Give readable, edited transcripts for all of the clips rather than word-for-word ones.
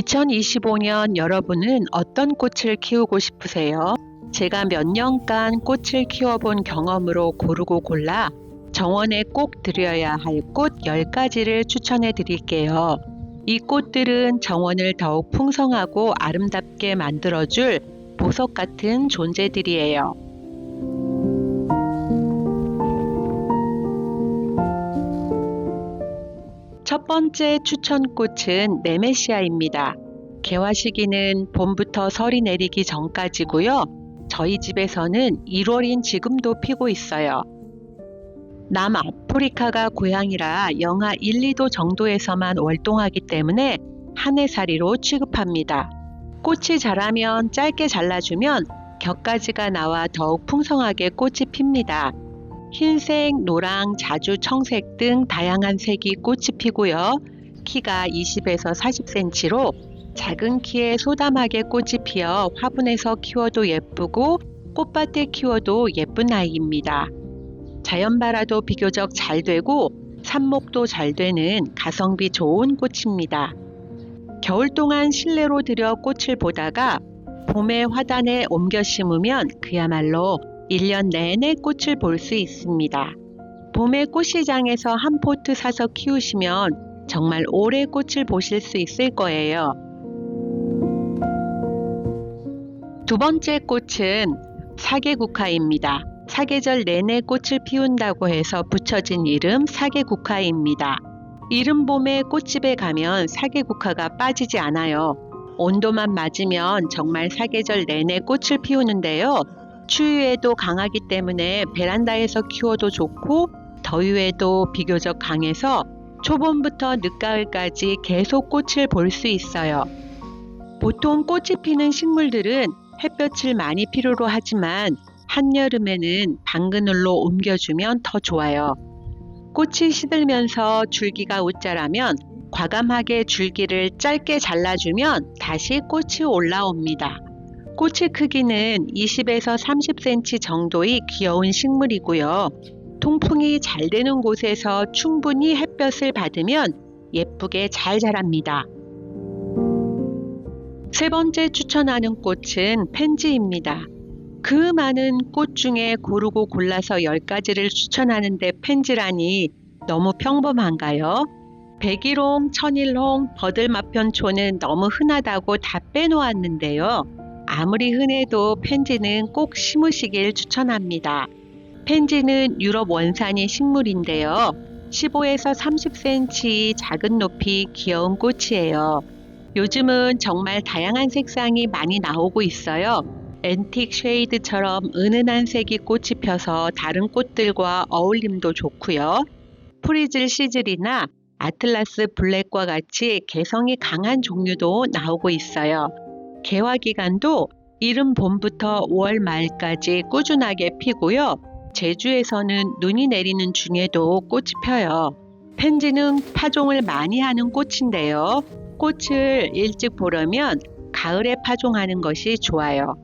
2025년 여러분은 어떤 꽃을 키우고 싶으세요? 제가 몇 년간 꽃을 키워본 경험으로 고르고 골라 정원에 꼭 들여야 할 꽃 10가지를 추천해 드릴게요. 이 꽃들은 정원을 더욱 풍성하고 아름답게 만들어줄 보석 같은 존재들이에요. 첫 번째 추천꽃은 네메시아입니다. 개화 시기는 봄부터 설이 내리기 전까지고요. 저희 집에서는 1월인 지금도 피고 있어요. 남아프리카가 고향이라 영하 1, 2도 정도에서만 월동하기 때문에 한 해살이로 취급합니다. 꽃이 자라면 짧게 잘라주면 겹가지가 나와 더욱 풍성하게 꽃이 핍니다. 흰색, 노랑, 자주 청색 등 다양한 색이 꽃이 피고요. 키가 20에서 40cm로 작은 키에 소담하게 꽃이 피어 화분에서 키워도 예쁘고 꽃밭에 키워도 예쁜 아이입니다. 자연발화도 비교적 잘 되고 삽목도 잘 되는 가성비 좋은 꽃입니다. 겨울 동안 실내로 들여 꽃을 보다가 봄에 화단에 옮겨 심으면 그야말로 1년 내내 꽃을 볼 수 있습니다. 봄에 꽃시장에서 한 포트 사서 키우시면 정말 오래 꽃을 보실 수 있을 거예요. 두 번째 꽃은 사계국화입니다. 사계절 내내 꽃을 피운다고 해서 붙여진 이름 사계국화입니다. 이른 봄에 꽃집에 가면 사계국화가 빠지지 않아요. 온도만 맞으면 정말 사계절 내내 꽃을 피우는데요. 추위에도 강하기 때문에 베란다에서 키워도 좋고 더위에도 비교적 강해서 초봄부터 늦가을까지 계속 꽃을 볼 수 있어요. 보통 꽃이 피는 식물들은 햇볕을 많이 필요로 하지만 한여름에는 방그늘로 옮겨주면 더 좋아요. 꽃이 시들면서 줄기가 웃자라면 과감하게 줄기를 짧게 잘라주면 다시 꽃이 올라옵니다. 꽃의 크기는 20에서 30cm 정도의 귀여운 식물이고요. 통풍이 잘 되는 곳에서 충분히 햇볕을 받으면 예쁘게 잘 자랍니다. 세 번째 추천하는 꽃은 펜지입니다. 그 많은 꽃 중에 고르고 골라서 10가지를 추천하는데 펜지라니 너무 평범한가요? 백일홍, 천일홍, 버들마편초는 너무 흔하다고 다 빼놓았는데요. 아무리 흔해도 펜지는 꼭 심으시길 추천합니다. 펜지는 유럽 원산이 식물인데요. 15에서 30cm 작은 높이 귀여운 꽃이에요. 요즘은 정말 다양한 색상이 많이 나오고 있어요. 앤틱 쉐이드처럼 은은한 색이 꽃이 펴서 다른 꽃들과 어울림도 좋고요. 프리즐 시즐이나 아틀라스 블랙과 같이 개성이 강한 종류도 나오고 있어요. 개화 기간도 이른 봄부터 5월 말까지 꾸준하게 피고요. 제주에서는 눈이 내리는 중에도 꽃이 펴요. 펜지는 파종을 많이 하는 꽃인데요. 꽃을 일찍 보려면 가을에 파종하는 것이 좋아요.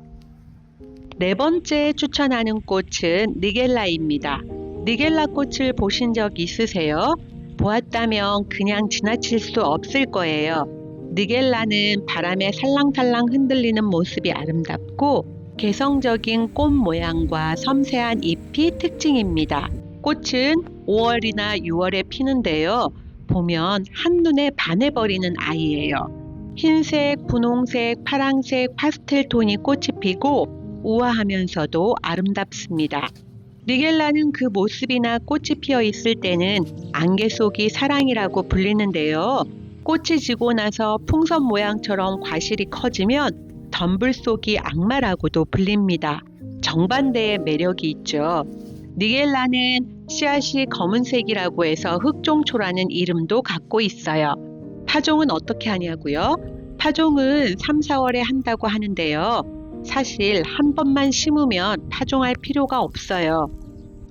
네 번째 추천하는 꽃은 니겔라입니다. 니겔라 꽃을 보신 적 있으세요? 보았다면 그냥 지나칠 수 없을 거예요. 니겔라는 바람에 살랑살랑 흔들리는 모습이 아름답고 개성적인 꽃 모양과 섬세한 잎이 특징입니다. 꽃은 5월이나 6월에 피는데요. 보면 한눈에 반해버리는 아이예요. 흰색, 분홍색, 파랑색, 파스텔 톤이 꽃이 피고 우아하면서도 아름답습니다. 니겔라는 그 모습이나 꽃이 피어 있을 때는 안개 속이 사랑이라고 불리는데요. 꽃이 지고 나서 풍선 모양처럼 과실이 커지면 덤불 속이 악마라고도 불립니다. 정반대의 매력이 있죠. 니겔라는 씨앗이 검은색이라고 해서 흑종초라는 이름도 갖고 있어요. 파종은 어떻게 하냐고요? 파종은 3, 4월에 한다고 하는데요. 사실 한 번만 심으면 파종할 필요가 없어요.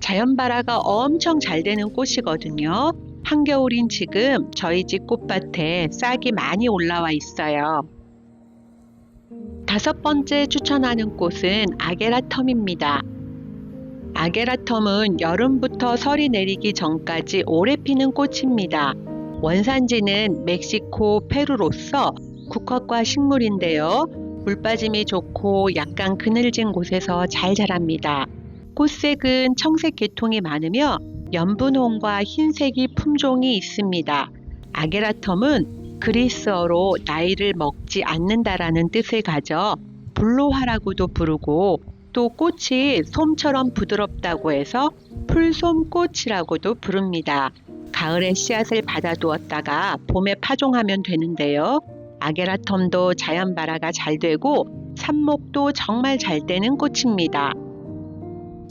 자연발화가 엄청 잘 되는 꽃이거든요. 한겨울인 지금 저희 집 꽃밭에 싹이 많이 올라와 있어요. 다섯 번째 추천하는 꽃은 아게라텀입니다. 아게라텀은 여름부터 설이 내리기 전까지 오래 피는 꽃입니다. 원산지는 멕시코, 페루로서 국화과 식물인데요. 물빠짐이 좋고 약간 그늘진 곳에서 잘 자랍니다. 꽃색은 청색 계통이 많으며 연분홍과 흰색이 품종이 있습니다. 아게라텀은 그리스어로 나이를 먹지 않는다라는 뜻을 가져 불로화라고도 부르고 또 꽃이 솜처럼 부드럽다고 해서 풀솜꽃이라고도 부릅니다. 가을에 씨앗을 받아두었다가 봄에 파종하면 되는데요. 아게라텀도 자연 발화가 잘 되고 삽목도 정말 잘 되는 꽃입니다.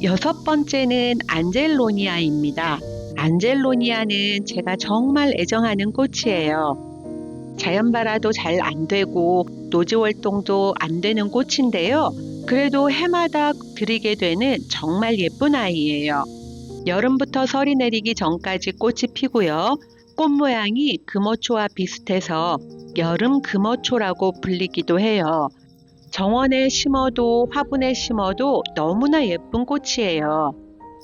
여섯 번째는 안젤로니아입니다. 안젤로니아는 제가 정말 애정하는 꽃이에요. 자연 발화도 잘 안 되고 노지 활동도 안 되는 꽃인데요. 그래도 해마다 들이게 되는 정말 예쁜 아이예요. 여름부터 설이 내리기 전까지 꽃이 피고요. 꽃 모양이 금어초와 비슷해서 여름 금어초라고 불리기도 해요. 정원에 심어도 화분에 심어도 너무나 예쁜 꽃이에요.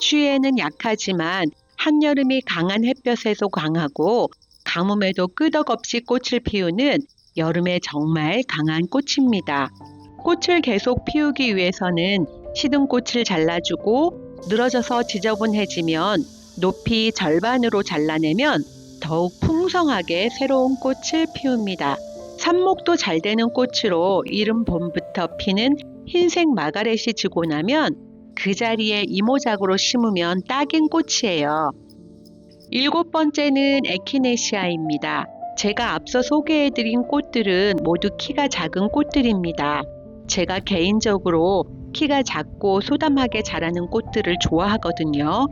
추위에는 약하지만 한여름이 강한 햇볕에도 강하고 가뭄에도 끄덕없이 꽃을 피우는 여름에 정말 강한 꽃입니다. 꽃을 계속 피우기 위해서는 시든 꽃을 잘라주고 늘어져서 지저분해지면 높이 절반으로 잘라내면 더욱 풍성하게 새로운 꽃을 피웁니다. 삽목도 잘 되는 꽃으로 이른 봄부터 피는 흰색 마가렛이 지고 나면 그 자리에 이모작으로 심으면 딱인 꽃이에요. 일곱 번째는 에키네시아입니다. 제가 앞서 소개해드린 꽃들은 모두 키가 작은 꽃들입니다. 제가 개인적으로 키가 작고 소담하게 자라는 꽃들을 좋아하거든요.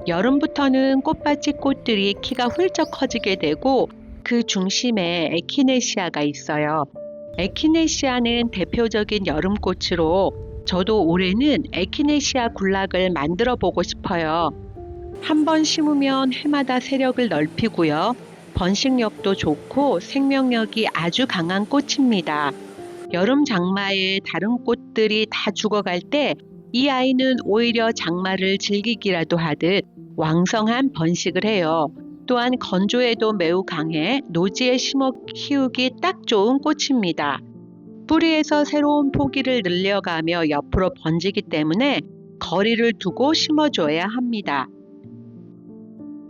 여름부터는 꽃받치 꽃들이 키가 훌쩍 커지게 되고 그 중심에 에키네시아가 있어요. 에키네시아는 대표적인 여름꽃으로 저도 올해는 에키네시아 굴락을 만들어 보고 싶어요. 한 번 심으면 해마다 세력을 넓히고요. 번식력도 좋고 생명력이 아주 강한 꽃입니다. 여름 장마에 다른 꽃들이 다 죽어갈 때 이 아이는 오히려 장마를 즐기기라도 하듯 왕성한 번식을 해요. 또한 건조에도 매우 강해 노지에 심어 키우기 딱 좋은 꽃입니다. 뿌리에서 새로운 포기를 늘려가며 옆으로 번지기 때문에 거리를 두고 심어줘야 합니다.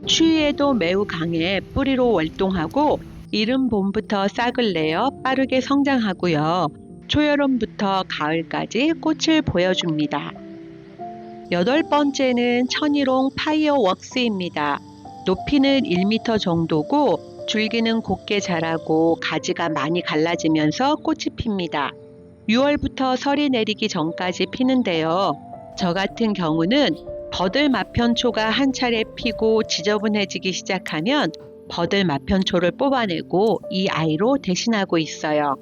추위에도 매우 강해 뿌리로 월동하고 이른 봄부터 싹을 내어 빠르게 성장하고요. 초여름부터 가을까지 꽃을 보여줍니다. 여덟 번째는 천일홍 파이어웍스입니다. 높이는 1m 정도고 줄기는 곱게 자라고 가지가 많이 갈라지면서 꽃이 핍니다. 6월부터 설이 내리기 전까지 피는데요. 저 같은 경우는 버들 마편초가 한 차례 피고 지저분해지기 시작하면 버들 마편초를 뽑아내고 이 아이로 대신하고 있어요.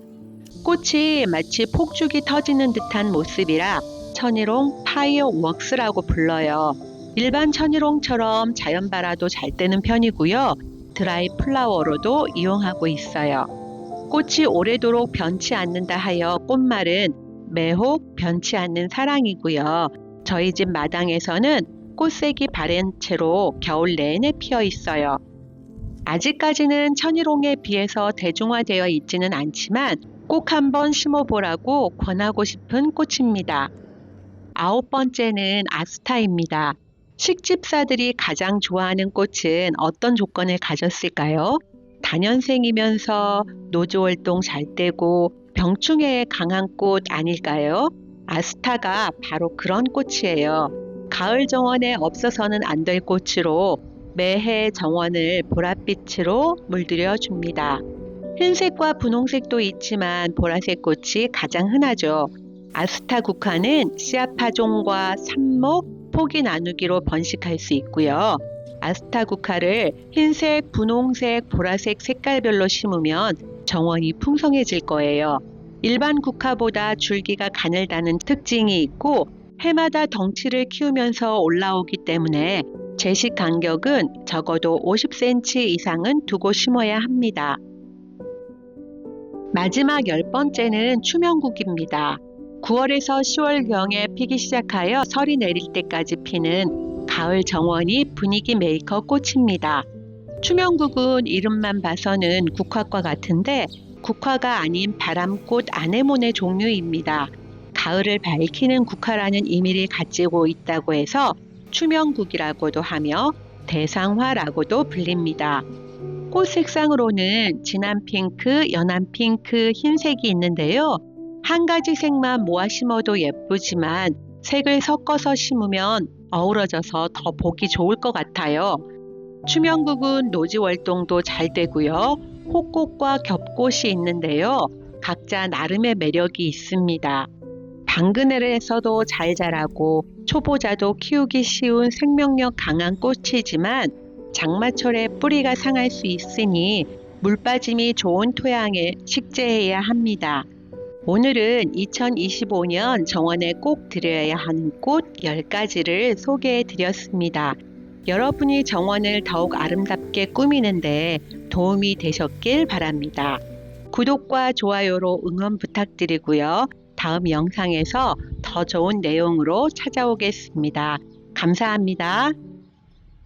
꽃이 마치 폭죽이 터지는 듯한 모습이라 천일홍 파이어웍스라고 불러요. 일반 천일홍처럼 자연 발화도 잘 되는 편이고요. 드라이 플라워로도 이용하고 있어요. 꽃이 오래도록 변치 않는다 하여 꽃말은 매혹 변치 않는 사랑이고요. 저희 집 마당에서는 꽃색이 바랜 채로 겨울 내내 피어 있어요. 아직까지는 천일홍에 비해서 대중화되어 있지는 않지만 꼭 한번 심어보라고 권하고 싶은 꽃입니다. 아홉 번째는 아스타입니다. 식집사들이 가장 좋아하는 꽃은 어떤 조건을 가졌을까요? 다년생이면서 노조활동 잘 되고 병충해에 강한 꽃 아닐까요? 아스타가 바로 그런 꽃이에요. 가을 정원에 없어서는 안 될 꽃으로 매해 정원을 보랏빛으로 물들여 줍니다. 흰색과 분홍색도 있지만 보라색 꽃이 가장 흔하죠. 아스타 국화는 씨앗 파종과 삽목, 포기 나누기로 번식할 수 있고요. 아스타 국화를 흰색, 분홍색, 보라색 색깔별로 심으면 정원이 풍성해질 거예요. 일반 국화보다 줄기가 가늘다는 특징이 있고 해마다 덩치를 키우면서 올라오기 때문에 재식 간격은 적어도 50cm 이상은 두고 심어야 합니다. 마지막 10번째는 추명국입니다. 9월에서 10월경에 피기 시작하여 설이 내릴 때까지 피는 가을 정원이 분위기 메이커 꽃입니다. 추명국은 이름만 봐서는 국화과 같은데 국화가 아닌 바람꽃 아네모네 종류입니다. 가을을 밝히는 국화라는 의미를 가지고 있다고 해서 추명국이라고도 하며 대상화라고도 불립니다. 꽃 색상으로는 진한 핑크, 연한 핑크, 흰색이 있는데요. 한 가지 색만 모아 심어도 예쁘지만 색을 섞어서 심으면 어우러져서 더 보기 좋을 것 같아요. 추명국은 노지 월동도 잘 되고요. 호꽃과 겹꽃이 있는데요. 각자 나름의 매력이 있습니다. 방그네르에서도 잘 자라고 초보자도 키우기 쉬운 생명력 강한 꽃이지만 장마철에 뿌리가 상할 수 있으니 물 빠짐이 좋은 토양에 식재해야 합니다. 오늘은 2025년 정원에 꼭 들여야 하는 꽃 10가지를 소개해 드렸습니다. 여러분이 정원을 더욱 아름답게 꾸미는데 도움이 되셨길 바랍니다. 구독과 좋아요로 응원 부탁드리고요. 다음 영상에서 더 좋은 내용으로 찾아오겠습니다. 감사합니다.